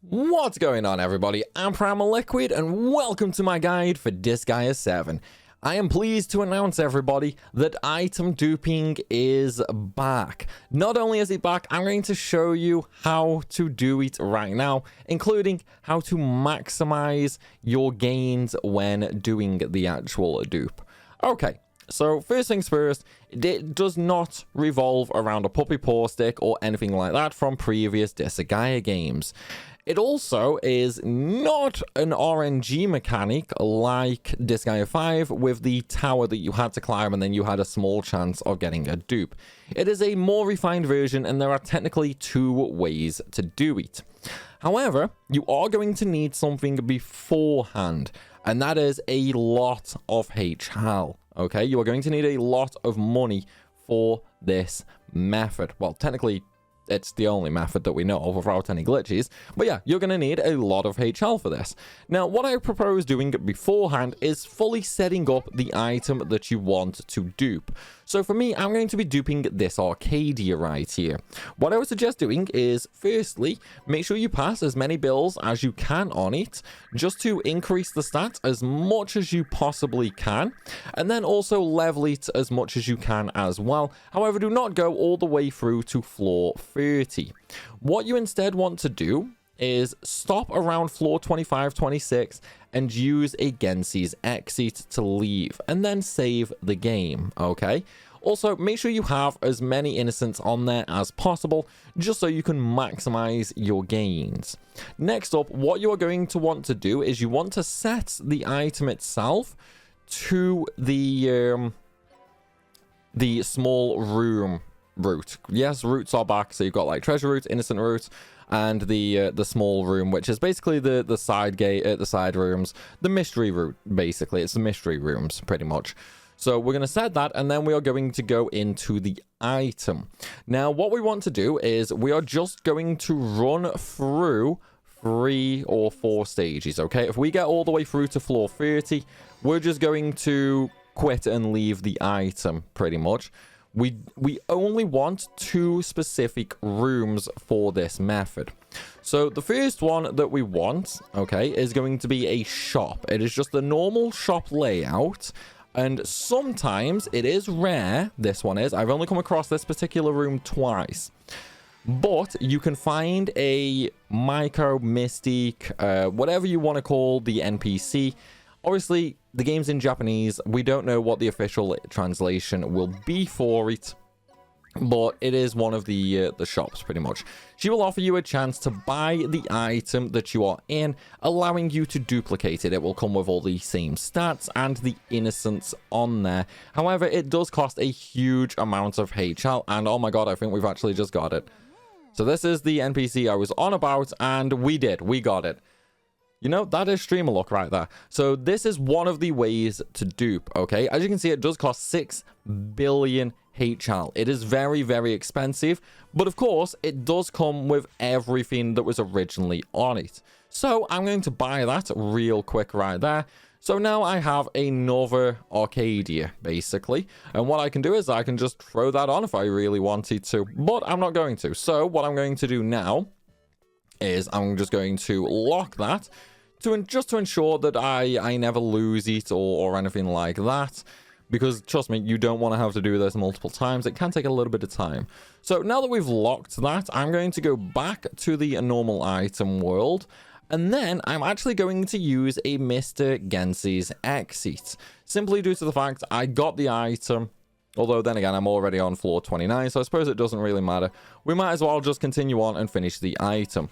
What's going on, everybody? I'm Primalliquid and welcome to my guide for Disgaea 7. I am pleased to announce, everybody, that item duping is back. Not only is it back, I'm going to show you how to do it right now, including how to maximize your gains when doing the actual dupe. Okay. So first things first, it does not revolve around a puppy paw stick or anything like that from previous Disgaea games. It also is not an RNG mechanic like Disgaea 5 with the tower that you had to climb and then you had a small chance of getting a dupe. It is a more refined version and there are technically two ways to do it. However, you are going to need something beforehand, and that is a lot of HL. Okay, you are going to need a lot of money for this method. Well, technically, it's the only method that we know of without any glitches. But yeah, you're going to need a lot of HL for this. Now, what I propose doing beforehand is fully setting up the item that you want to dupe. So for me, I'm going to be duping this Arcadia right here. What I would suggest doing is, firstly, make sure you pass as many bills as you can on it, just to increase the stats as much as you possibly can, and then also level it as much as you can as well. However, do not go all the way through to floor 30. What you instead want to do is stop around floor 25, 26 and use a Gensi's exit to leave and then save the game, okay? Also, make sure you have as many innocents on there as possible just so you can maximize your gains. Next up, what you are going to want to do is you want to set the item itself to the small room route. Yes, routes are back, so you've got like treasure routes, innocent routes, and the small room, which is basically the side gate, the side rooms, the mystery route. Basically, it's the mystery rooms pretty much. So we're going to set that, and then we are going to go into the item. Now, what we want to do is we are just going to run through 3 or 4 stages. Okay, if we get all the way through to floor 30, we're just going to quit and leave the item pretty much. We only want 2 specific rooms for this method. So the first one that we want, okay, is going to be a shop. It is just the normal shop layout, and sometimes it is rare, this one is. I've only come across this particular room twice. But you can find a Myco, Mystique, whatever you want to call the NPC. Obviously, the game's in Japanese. We don't know what the official translation will be for it, but it is one of the shops, pretty much. She will offer you a chance to buy the item that you are in, allowing you to duplicate it. It will come with all the same stats and the innocence on there. However, it does cost a huge amount of HL, and oh my god, I think we've actually just got it. So this is the NPC I was on about, and we got it. You know, that is streamer luck right there. So this is one of the ways to dupe, okay? As you can see, it does cost 6 billion HL. It is very, very expensive. But of course, it does come with everything that was originally on it. So I'm going to buy that real quick right there. So now I have another Arcadia, basically. And what I can do is I can just throw that on if I really wanted to. But I'm not going to. So what I'm going to do now is I'm just going to lock that just to ensure that I never lose it or anything like that, because trust me, you don't want to have to do this multiple times. It can take a little bit of time. So now that we've locked that, I'm going to go back to the normal item world, and then I'm actually going to use a Mr. Gensi's exit, simply due to the fact I got the item. Although, then again, I'm already on floor 29, so I suppose it doesn't really matter. We might as well just continue on and finish the item.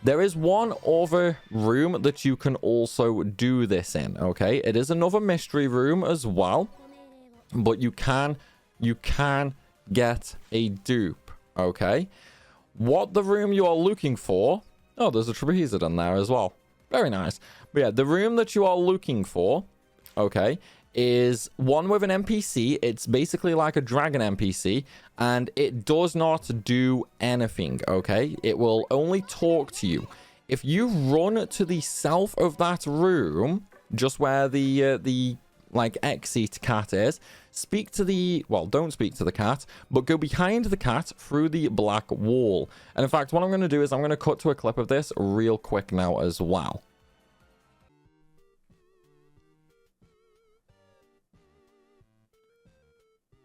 There is one other room that you can also do this in, okay? It is another mystery room as well, but you can get a dupe, okay? What the room you are looking for... Oh, there's a trapeze in there as well. Very nice. But yeah, the room that you are looking for, okay, is one with an NPC. It's basically like a dragon NPC, and it does not do anything, okay? It will only talk to you. If you run to the south of that room, just where the like Exit cat is, speak to the, well, don't speak to the cat, but go behind the cat through the black wall. And in fact, what I'm going to do is I'm going to cut to a clip of this real quick now as well.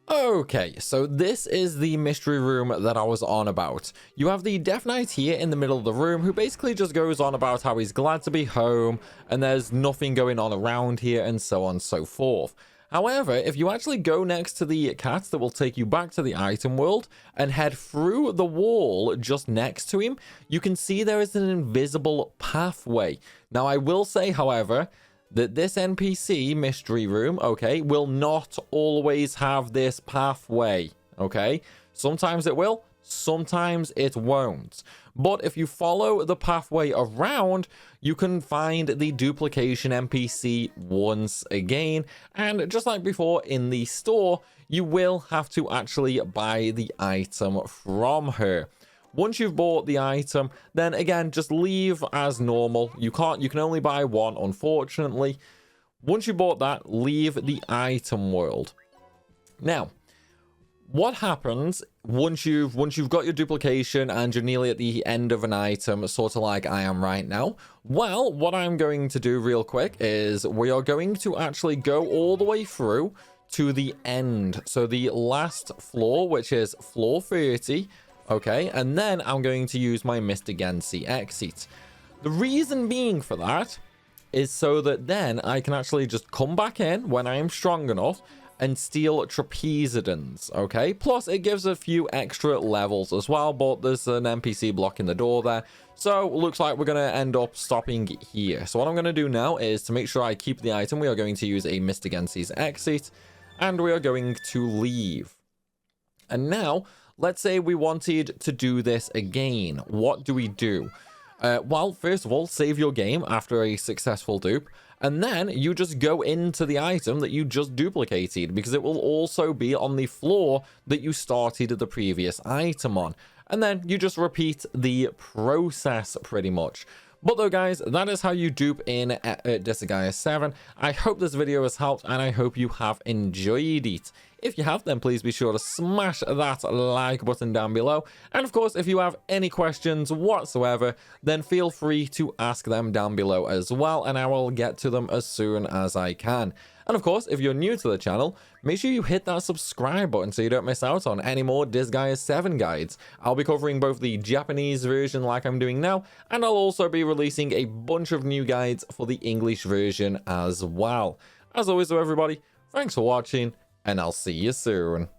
Okay, so this is the mystery room that I was on about. You have the Death Knight here in the middle of the room, who basically just goes on about how he's glad to be home, and there's nothing going on around here, and so on and so forth. However, if you actually go next to the cat that will take you back to the item world, and head through the wall just next to him, you can see there is an invisible pathway. Now, I will say, however, that this NPC mystery room, okay, will not always have this pathway, okay? Sometimes it will, sometimes it won't. But if you follow the pathway around, you can find the duplication NPC once again. And just like before in the store, you will have to actually buy the item from her. Once you've bought the item, then again, just leave as normal. You can only buy one, unfortunately. Once you bought that, leave the item world. Now, what happens once you've got your duplication and you're nearly at the end of an item, sort of like I am right now? Well, what I'm going to do real quick is we are going to actually go all the way through to the end. So the last floor, which is floor 30. Okay, and then I'm going to use my Mr. Gensi exit. The reason being for that is so that then I can actually just come back in when I am strong enough and steal Trapezidons, okay? Plus, it gives a few extra levels as well, but there's an NPC blocking the door there. So, looks like we're going to end up stopping here. So, what I'm going to do now is to make sure I keep the item, we are going to use a Mr. Gensi's exit, and we are going to leave. And now, let's say we wanted to do this again. What do we do? Well, first of all, save your game after a successful dupe, and then you just go into the item that you just duplicated, because it will also be on the floor that you started the previous item on. And then you just repeat the process pretty much. But though, guys, that is how you dupe in Disgaea 7. I hope this video has helped, and I hope you have enjoyed it. If you have, then please be sure to smash that like button down below. And of course, if you have any questions whatsoever, then feel free to ask them down below as well, and I will get to them as soon as I can. And of course, if you're new to the channel, make sure you hit that subscribe button so you don't miss out on any more Disgaea 7 guides. I'll be covering both the Japanese version like I'm doing now, and I'll also be releasing a bunch of new guides for the English version as well. As always though, everybody, thanks for watching, and I'll see you soon.